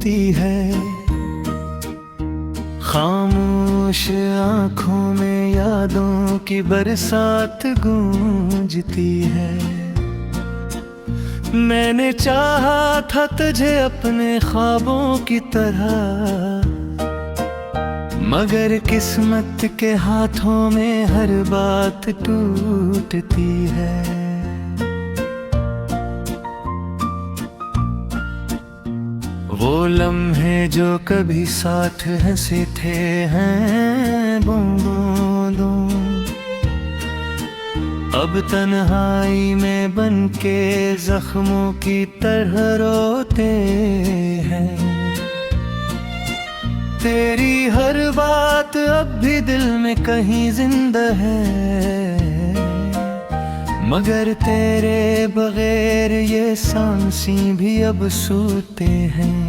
गूंजती है, खामोश आंखों में यादों की बरसात गूंजती है। मैंने चाहा था तुझे अपने ख्वाबों की तरह, मगर किस्मत के हाथों में हर बात टूटती है। वो लम्हे जो कभी साथ हंसे थे हैं बूंदों, अब तन्हाई में बनके जख्मों की तरह रोते हैं। तेरी हर बात अब भी दिल में कहीं जिंदा है, मगर तेरे बगैर ये सांसें भी अब सूते हैं।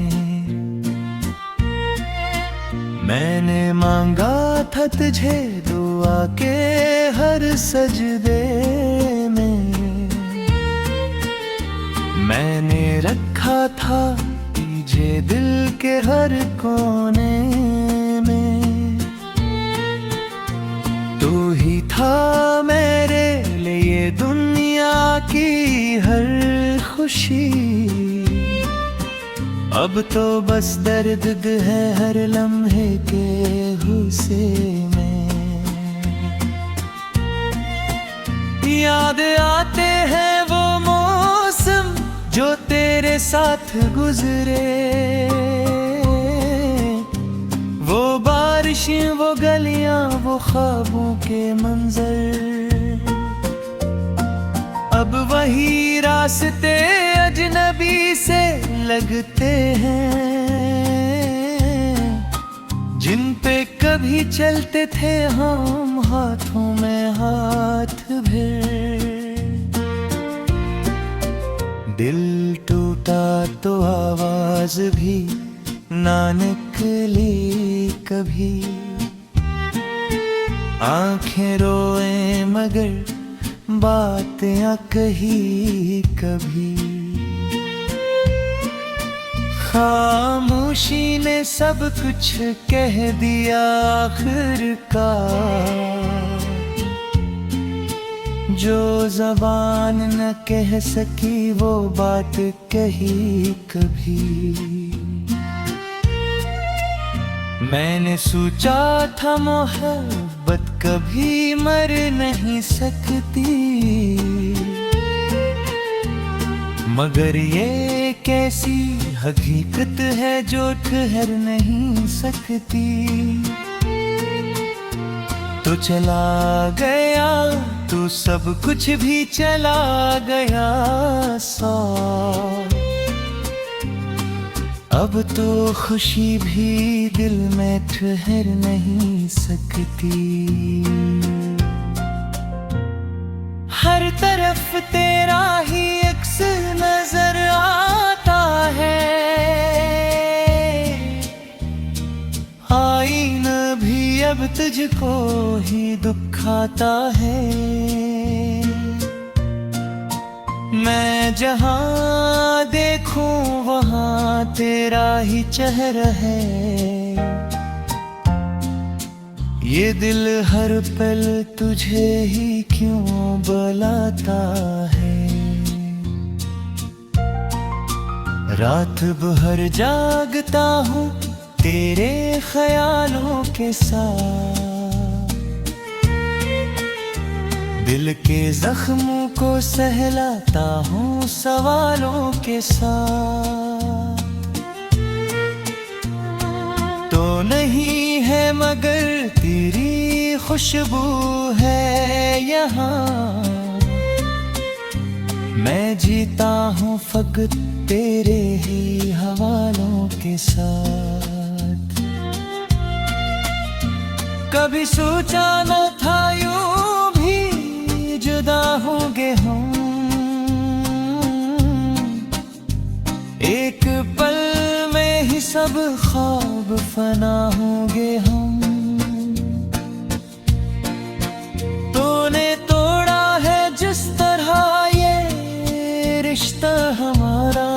मैंने मांगा था तुझे दुआ के हर सजदे में, मैंने रखा था तुझे दिल के हर कोने में। तू ही था मेरे लिए दुनिया की हर खुशी, अब तो बस दर्द है हर लम्हे के गुस्से में। याद आते हैं वो मौसम जो तेरे साथ गुजरे, वो बारिशें, वो गलियां, वो ख्वाबों के मंजर। अब वही रास्ते अजनबी से लगते हैं, जिन पे कभी चलते थे हम हाथों में हाथ भर। दिल टूटा तो आवाज भी ना निकली कभी, आंखें रोए मगर बातें न कही कभी। खामोशी ने सब कुछ कह दिया आखिरकार, जो ज़बान न कह सकी वो बात कही कभी। मैंने सोचा था मोहब्बत कभी मर नहीं सकती, मगर ये कैसी हकीकत है जो ठहर नहीं सकती। तो चला गया तो सब कुछ भी चला गया साथ, अब तो खुशी भी दिल में ठहर नहीं सकती। हर तरफ तेरा ही अक्स नजर आता है, आईना भी अब तुझको ही दुखाता है। मैं जहाँ देखूं वहाँ तेरा ही चेहरा है, ये दिल हर पल तुझे ही क्यों बुलाता है। रात भर जागता हूँ तेरे ख्यालों के साथ, दिल के जख्मों को सहलाता हूँ सवालों के साथ। तो नहीं है मगर तेरी खुशबू है यहाँ, मैं जीता हूँ फकत तेरे ही हवालों के साथ। कभी सोचा न था यूं भी जुदा होंगे हम, एक पल में ही सब ख्वाब फना होंगे हम। तूने तोड़ा है जिस तरह ये रिश्ता हमारा,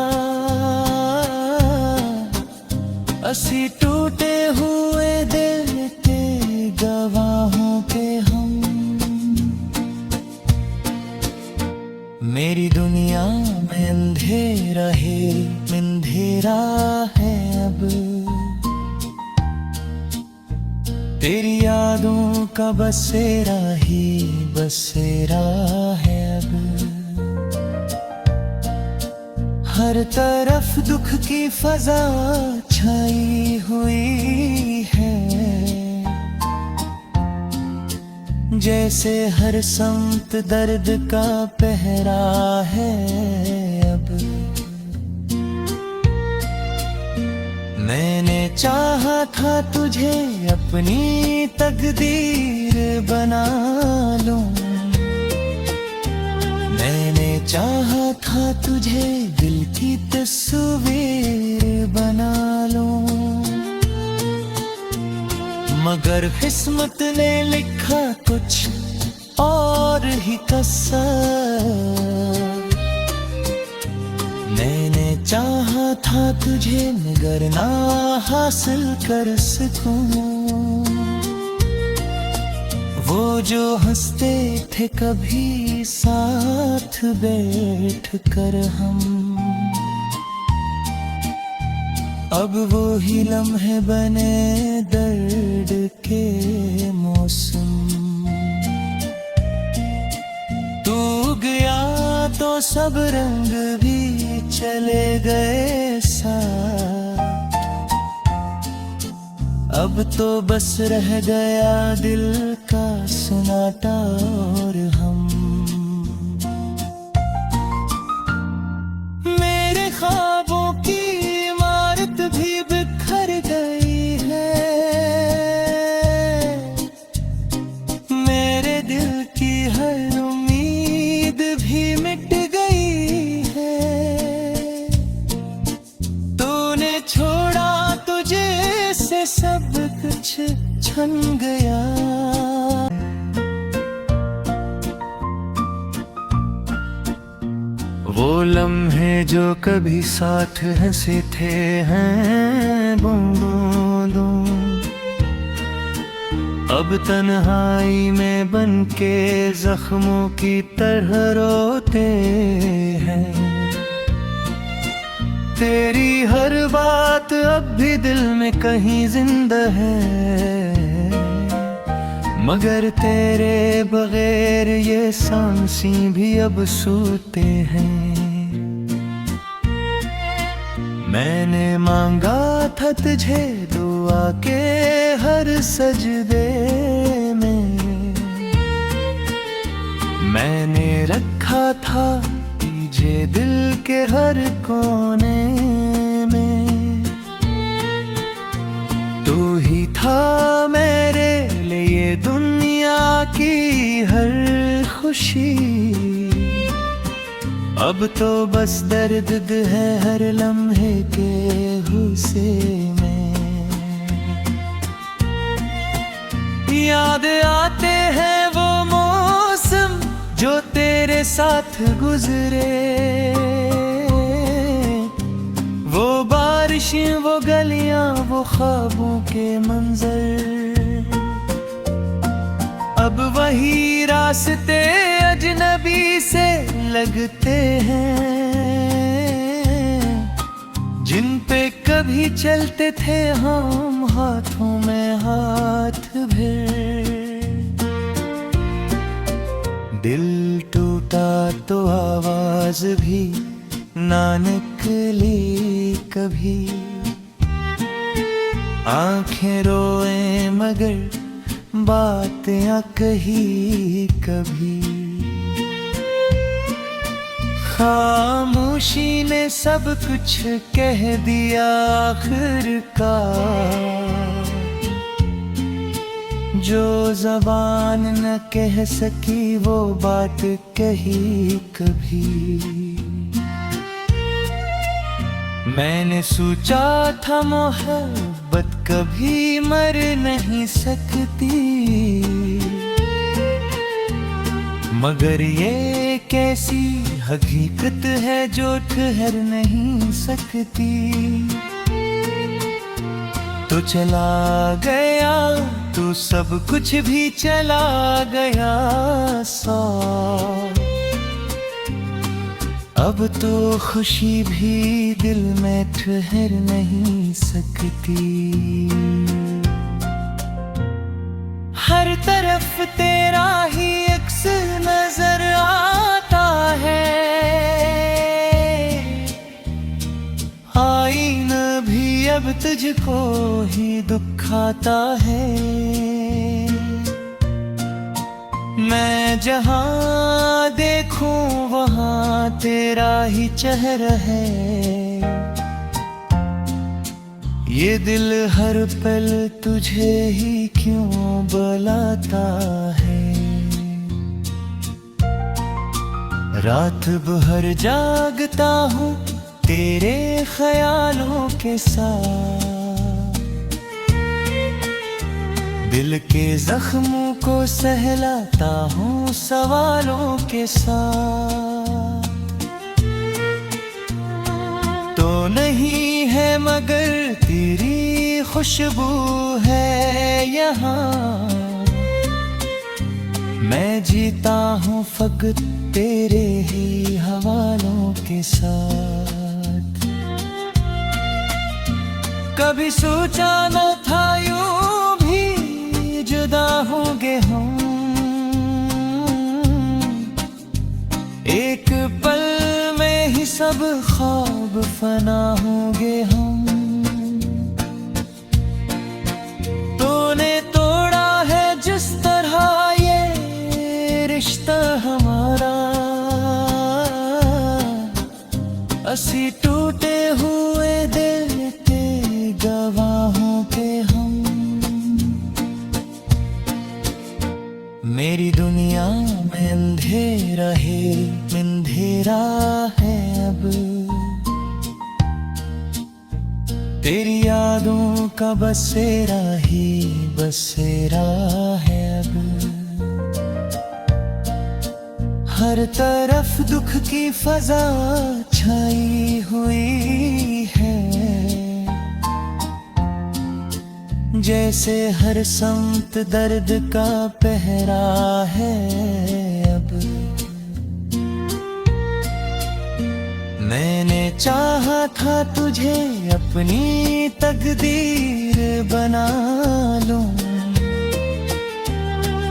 असी टूटे हुए दिल के गवाहों के हम। मेरी दुनिया में अंधेरा है अब, तेरी यादों का बसेरा ही बसेरा है अब। हर तरफ दुख की फजा छाई हुई है, जैसे हर समत दर्द का पहरा है अब। मैंने चाहा था तुझे अपनी तकदीर बना लूं, मैंने चाहा था तुझे दिल की तस्वीर बना लूं, मगर किस्मत ने लिखा कुछ और ही कसर। मैंने चाहा था तुझे मगर ना हासिल कर सकूं, वो जो हंसते थे कभी साथ बैठ कर हम, अब वो ही लम्हे बने दर्द के मौसम। तू गया तो सब रंग भी चले गए साथ, अब तो बस रह गया दिल का सन्नाटा और हम। मेरे ख्वाबों की इमारत भी बिखर गई है, मेरे दिल की हर उम्मीद भी मिट गई है। तूने छोड़ा तुझे से सब कुछ छन गया। वो लम्हे जो कभी साथ हंसे थे हैं बूंदों, अब तन्हाई में बन के जख्मों की तरह रोते हैं। तेरी हर बात अब भी दिल में कहीं जिंदा है, मगर तेरे बगैर ये सांसी भी अब सूते हैं। मैंने मांगा था तुझे दुआ के हर सजदे में, मैंने रखा था तुझे दिल के हर कोने में। तू ही था मेरे लिए दुनिया की हर खुशी, अब तो बस दर्द है हर लम्हे के हुस्से में। याद आते हैं वो मौसम जो तेरे साथ गुजरे, वो बारिशें वो गलियां वो ख्वाबों के मंजर, अब वही रास्ते अजनबी से लगते हैं, जिन पे कभी चलते थे हम हाथों में हाथ भर। दिल टूटा तो आवाज भी ना निकली कभी, आंखें रोए मगर बात या कही कभी। खामोशी ने सब कुछ कह दिया आखिरकार, जो ज़बान न कह सकी वो बात कही कभी। मैंने सोचा था मोहब्बत कभी मर नहीं सकती, मगर ये कैसी हकीकत है जो ठहर नहीं सकती। तो चला गया, तू सब कुछ भी चला गया सौ। अब तो खुशी भी दिल में ठहर नहीं सकती। हर तरफ तेरा ही अक्स नजर आता है, आईना भी अब तुझको ही दुखाता है। मैं जहाँ देखूं वहाँ तेरा ही चेहरा है। ये दिल हर पल तुझे ही क्यों बुलाता है। रात भर जागता हूँ तेरे ख्यालों के साथ, दिल के जख्मों को सहलाता हूँ सवालों के साथ। तो नहीं है मगर तेरी खुशबू है यहाँ, मैं जीता हूँ फकत तेरे ही हवालों के साथ। कभी सोचा न था यूं भी जुदा होंगे हम, एक पल में ही सब ख्वाब फना होंगे हम। तूने तोड़ा है जिस तरह ये रिश्ता हमारा, असी टूटे हुए दिल के गवाहों के हम। मेरी दुनिया में अंधेरा है, अंधेरा है अब, तेरी यादों का बसेरा ही बसेरा है अब। हर तरफ दुख की फजा छाई हुई है, जैसे हर समत दर्द का पहरा है अब। मैंने चाहा था तुझे अपनी तकदीर बना लूं,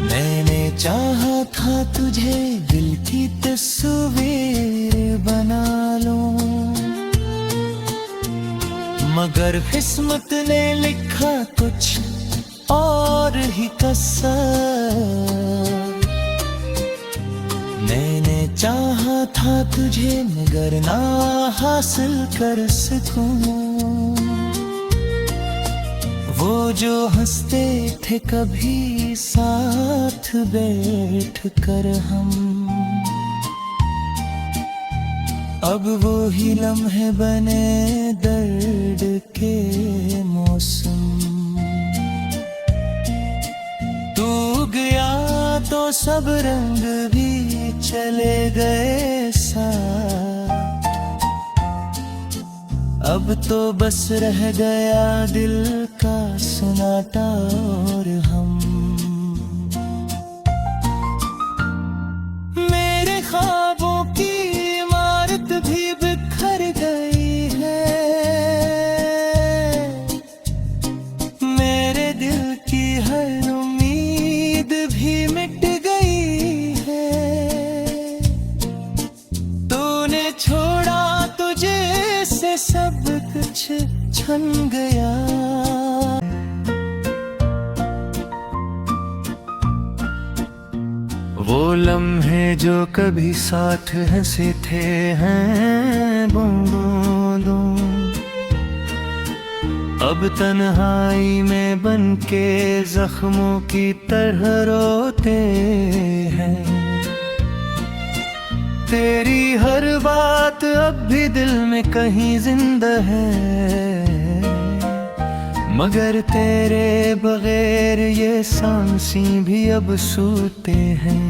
मैंने चाहा था तुझे दिल की तस्वीर बना लूं, मगर किस्मत ने लिखा कुछ और ही कसर। मैंने चाहा था तुझे मगर ना हासिल कर सकूं, वो जो हंसते थे कभी साथ बैठ कर हम, अब वो ही लम्हे बने दर्द के मौसम। तू गया तो सब रंग भी चले गए साथ, अब तो बस रह गया दिल का सन्नाटा और हम। मेरे ख्वाबों की इमारत भी बिखर गई है, मेरे दिल की हर उम्मीद भी मिट गई है। तूने छोड़ा तुझे से सब कुछ छन गया। वो लम्हे जो कभी साथ हंसे थे हैं बूंदों, अब तन्हाई में बन के जख्मों की तरह रोते हैं। तेरी हर बात अब भी दिल में कहीं जिंदा है, मगर तेरे बगैर ये सांसी भी अब सूते हैं।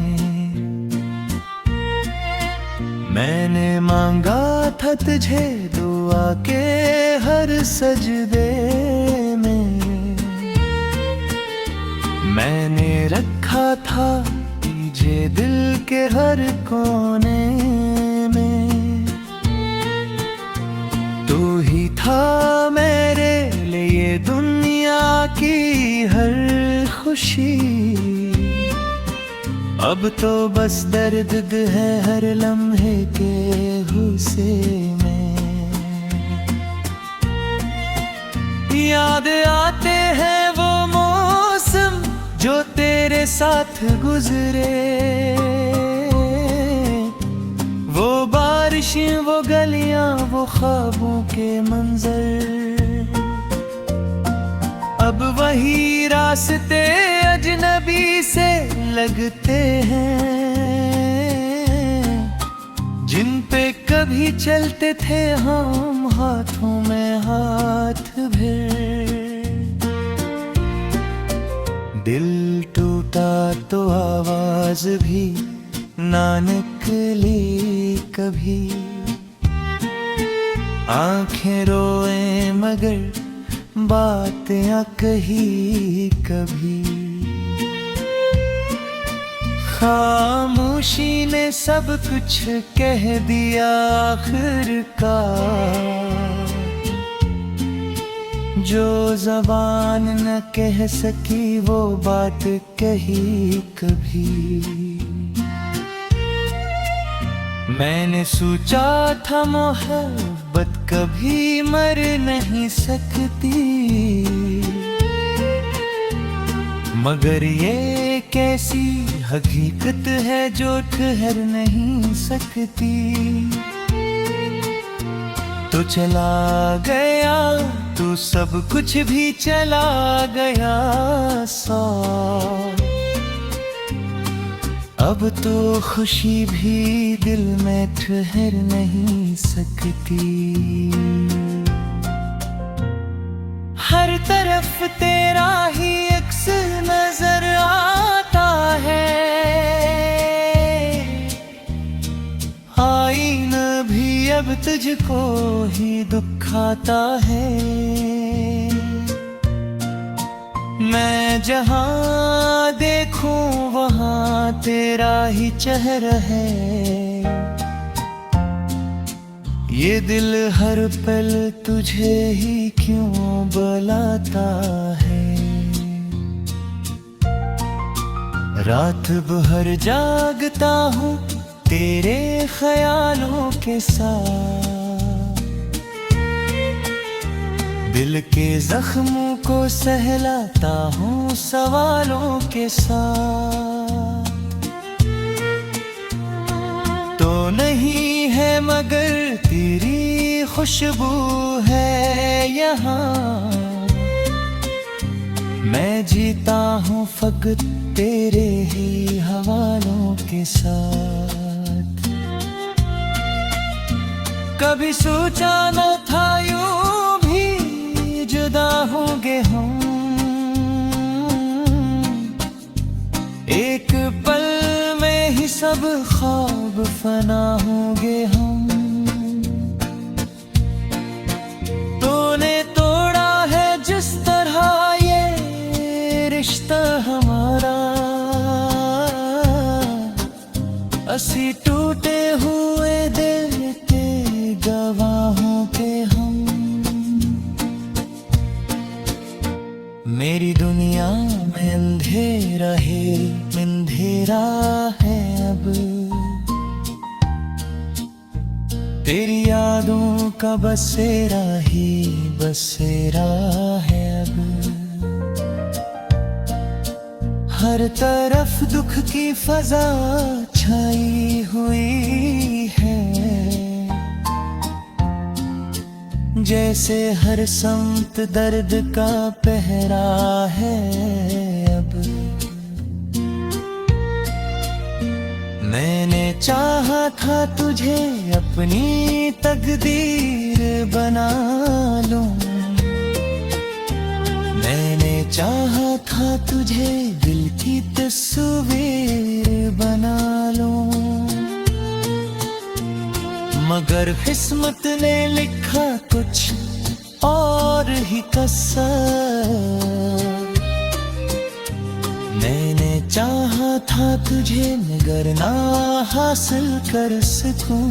मैंने मांगा था तुझे दुआ के हर सजदे में, लिखा था तुझे दिल के हर कोने में। तू ही था मेरे लिए दुनिया की हर खुशी। अब तो बस दर्द है हर लम्हे के गुस्से में। याद आते हैं वो मौसम जो तेरे साथ गुजरे, वो बारिशें, वो गलियां, वो ख्वाबों के मंजर। अब वही रास्ते अजनबी से लगते हैं, जिन पे कभी चलते थे हम हाथों में हाथ भर। दिल टूटा तो आवाज भी ना निकली कभी। आंखें रोए मगर बात या कही कभी। खामोशी ने सब कुछ कह दिया आखिरकार, जो ज़बान न कह सकी वो बात कही कभी। मैंने सोचा था मोहब्बत कभी मर नहीं सकती, मगर ये कैसी हकीकत है जो ठहर नहीं सकती। तो चला गया तो सब कुछ भी चला गया साथ। अब तो खुशी भी दिल में ठहर नहीं सकती। हर तरफ तेरा ही अक्स नजर आता है, आईना भी अब तुझको ही दुखाता है। मैं जहां देखूं वहां तेरा ही चेहरा है। ये दिल हर पल तुझे ही क्यों बुलाता है। रात भर जागता हूँ तेरे ख्यालों के साथ, दिल के जख्मों को सहलाता हूँ सवालों के साथ। तो नहीं है मगर तेरी खुशबू है यहाँ, मैं जीता हूँ फकत तेरे ही हवालों के साथ। कभी सोचा न था यूं भी जुदा होंगे हम, एक पल में ही सब ख्वाब फना होंगे हम। तूने तोड़ा है जिस तरह ये रिश्ता हमारा, असी टूटे हुए दिल के गवाहों के हम। मेरी दुनिया में अंधेरा है अब, तेरी यादों का बसेरा ही बसेरा है अब। हर तरफ दुख की फजा छाई हुई है, जैसे हर समत दर्द का पहरा है अब। मैंने चाहा था तुझे अपनी तकदीर बना लूं, मैंने चाहा था तुझे दिल की तस्वीर बना लूं, मगर किस्मत ने लिखा कुछ और ही कसर। मैंने चाहा था तुझे मगर ना हासिल कर सकूं।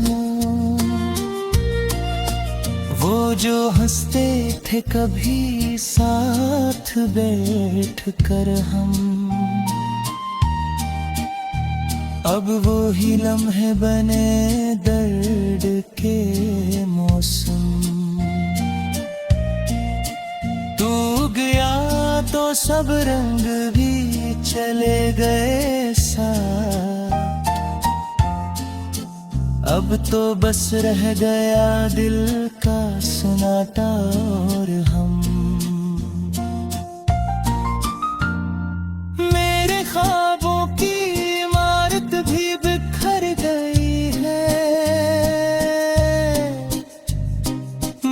वो जो हंसते थे कभी साथ बैठ कर हम, अब वो ही लम्हे बने दर्द के मौसम। तू गया तो सब रंग भी चले गए साथ, अब तो बस रह गया दिल का सन्नाटा और हम। मेरे ख्वाबों की इमारत भी बिखर गई है,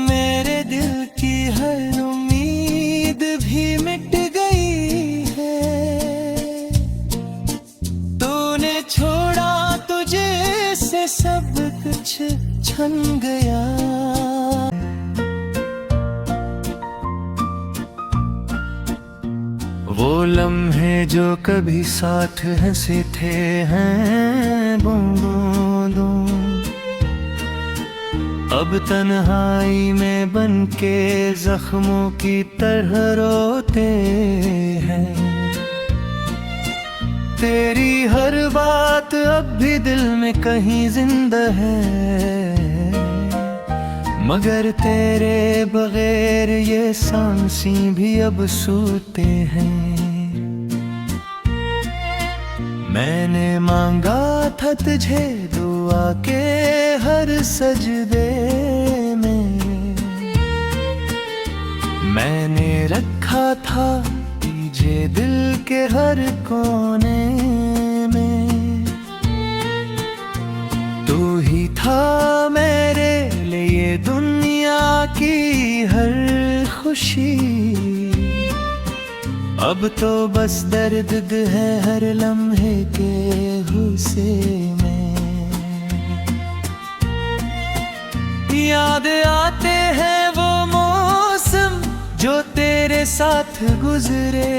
मेरे दिल की हर उम्मीद भी मिट गई है। तूने छोड़ा तुझे से सब कुछ छन गया। वो लम्हे जो कभी साथ हंसे थे हैं बूंदों, अब तन्हाई में बनके जख्मों की तरह रोते हैं। तेरी हर बात अब भी दिल में कहीं जिंदा है, मगर तेरे बगैर ये सांसी भी अब सूते हैं। मैंने मांगा था तुझे दुआ के हर सजदे में, मैंने रखा था तुझे दिल के हर कोने में। तू ही था मेरे लिए दुनिया की हर खुशी, अब तो बस दर्द है हर लम्हे के हुस्से में। याद आते हैं वो मौसम जो तेरे साथ गुजरे,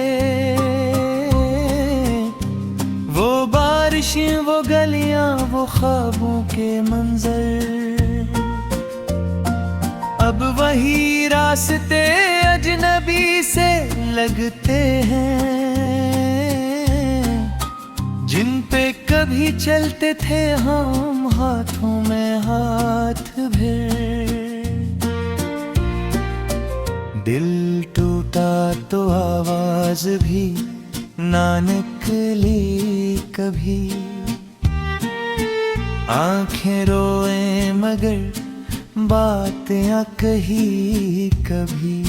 वो बारिशें वो गलियां वो ख्वाबों के मंजर, अब वही रास्ते अजनबी से लगते हैं जिन पे कभी चलते थे हम हाथों में हाथ भर। दिल टूटा तो आवाज भी ना निकली कभी, आंखें रोए मगर बातें ना कही कभी।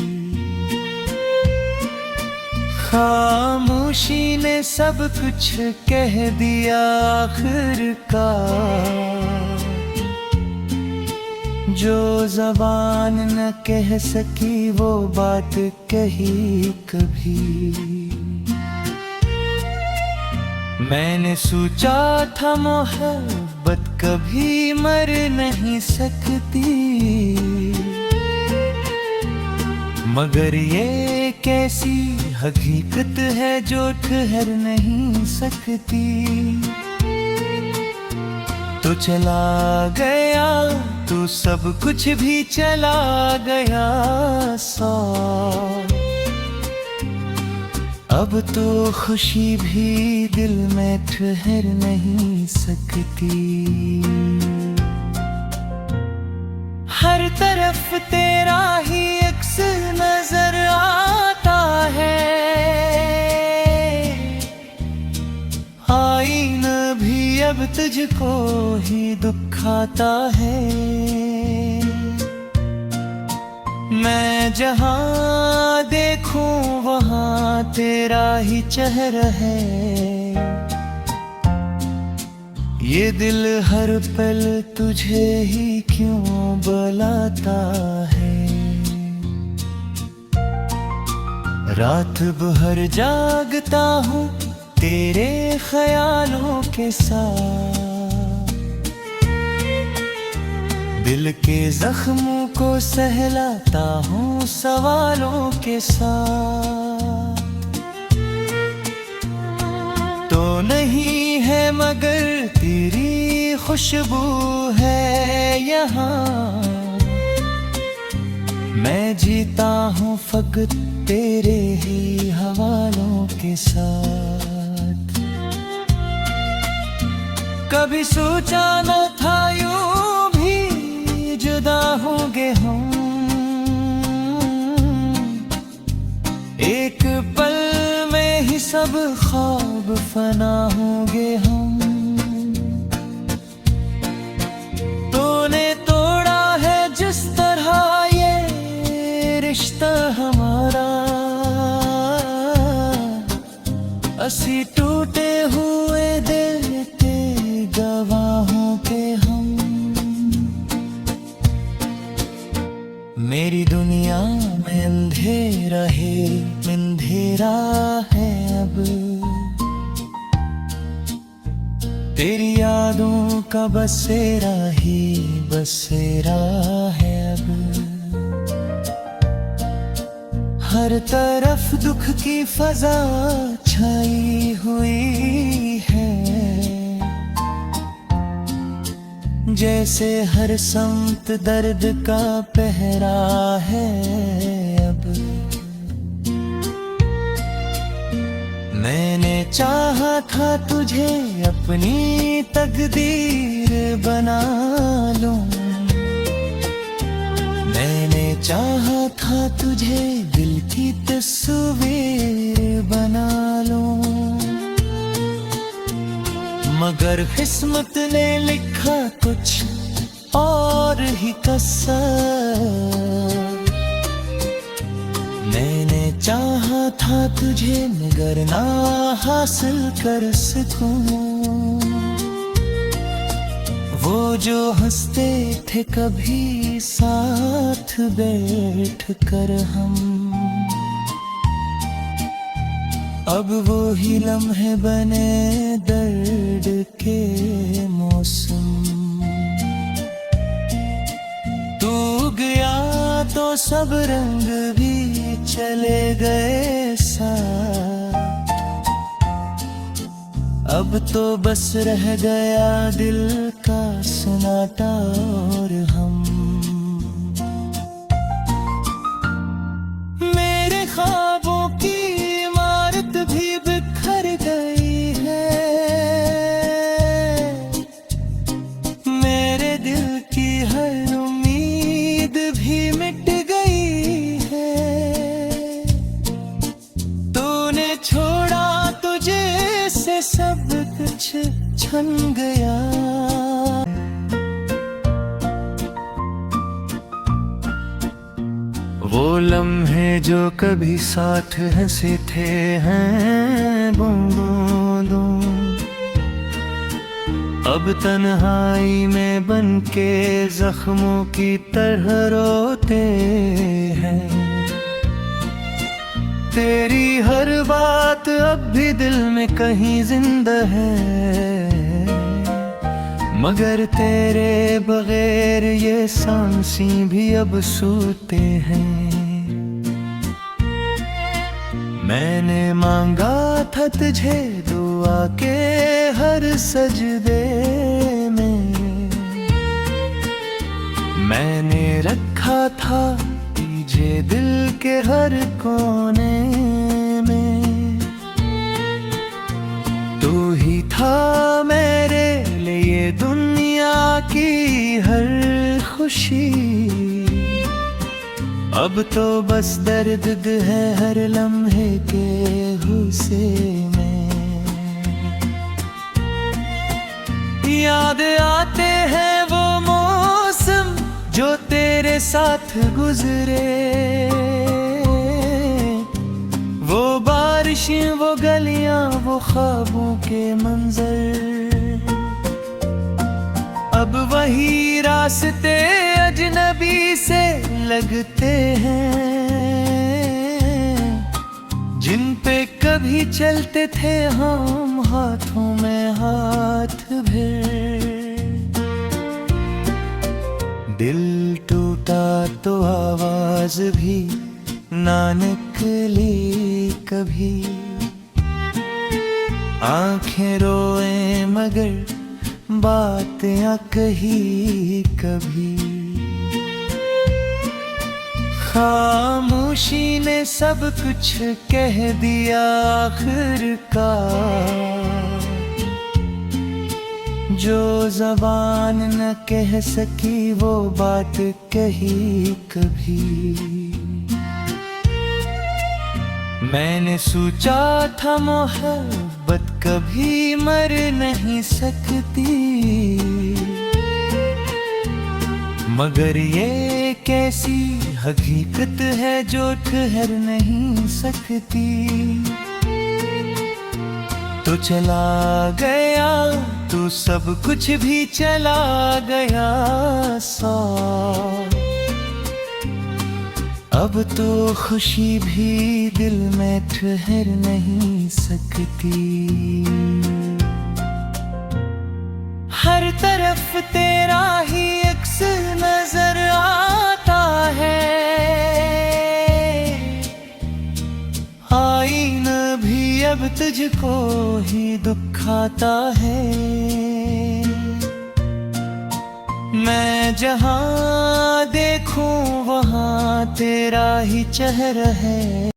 खामोशी ने सब कुछ कह दिया आखिरकार, जो ज़बान न कह सकी वो बात कही कभी। मैंने सोचा था मोहब्बत कभी मर नहीं सकती, मगर ये कैसी हकीकत है जो ठहर नहीं सकती। तो चला गया तो सब कुछ भी चला गया साथ, अब तो खुशी भी दिल में ठहर नहीं सकती। हर तरफ तेरा ही अक्स नजर आता है, आईना भी अब तुझको ही दुखाता है। मैं जहाँ देखूं वहाँ तेरा ही चेहरा है, ये दिल हर पल तुझे ही क्यों बुलाता है। रात भर जागता हूँ तेरे ख्यालों के साथ, दिल के जख्मों को सहलाता हूँ सवालों के साथ। तो नहीं खुशबू है यहाँ। मैं जीता हूँ फकत तेरे ही हवालों के साथ। कभी सोचा न था यूं भी जुदा होंगे हम, एक पल में ही सब ख्वाब फना होंगे हम। तूने तोड़ा है जिस तरह ये रिश्ता हमारा, असी टूटे हुए दिल के गवाहों के हम। मेरी दुनिया में अंधेरा है, अंधेरा है अब, तेरी यादों का बसेरा ही बसेरा है अब। हर तरफ दुख की फजा छाई हुई है, जैसे हर समत दर्द का पहरा है अब। मैंने चाहा था तुझे अपनी तकदीर बना लूं, मैंने चाहा था तुझे दिल की तस्वीर बना लूं, मगर किस्मत ने लिखा कुछ और ही कसा। मैंने चाहा था तुझे मगर ना हासिल कर सकूं, वो जो हंसते थे कभी साथ बैठ कर हम, अब वो ही लम्हे बने दर्द के मौसम। तू गया तो सब रंग भी चले गए साथ, अब तो बस रह गया दिल का सन्नाटा और हम। मेरे ख्वाबों की इमारत भी बिखर गई है, मेरे दिल की हर उम्मीद भी मिट गई है। तूने छोड़ा तुझे से सब कुछ छन गया। वो लम्हे जो कभी साथ हंसे थे हैं बूंदों, अब तन्हाई में बनके जख्मों की तरह रोते हैं। तेरी हर बात अब भी दिल में कहीं जिंदा है, मगर तेरे बगैर ये सांसी भी अब सूते हैं। मैंने मांगा था तुझे दुआ के हर सजदे में, मैंने रखा था तुझे दिल के हर कोने में। तू ही था मेरे लिए दुनिया की हर खुशी, अब तो बस दर्द है हर लम्हे के हुस्से में। याद आते हैं वो मौसम जो तेरे साथ गुजरे, वो बारिशें वो गलियां वो ख्वाबों के मंजर, अब वही रास्ते अजनबी से लगते हैं, जिन पे कभी चलते थे हम हाथों में हाथ भर। दिल टूटा तो आवाज भी ना निकली कभी, आंखें रोए मगर बात या कही कभी। खामोशी ने सब कुछ कह दिया आखिरकार, जो ज़बान न कह सकी वो बात कही कभी। मैंने सोचा था मोहब्बत कभी मर नहीं सकती, मगर ये कैसी हकीकत है जो ठहर नहीं सकती। तो चला गया तो सब कुछ भी चला गया साथ, अब तो खुशी भी दिल में ठहर नहीं सकती। हर तरफ तेरा ही अक्स नजर आता है, आईना भी अब तुझको ही दुखाता है। मैं जहाँ देखूं वहाँ तेरा ही चेहरा है।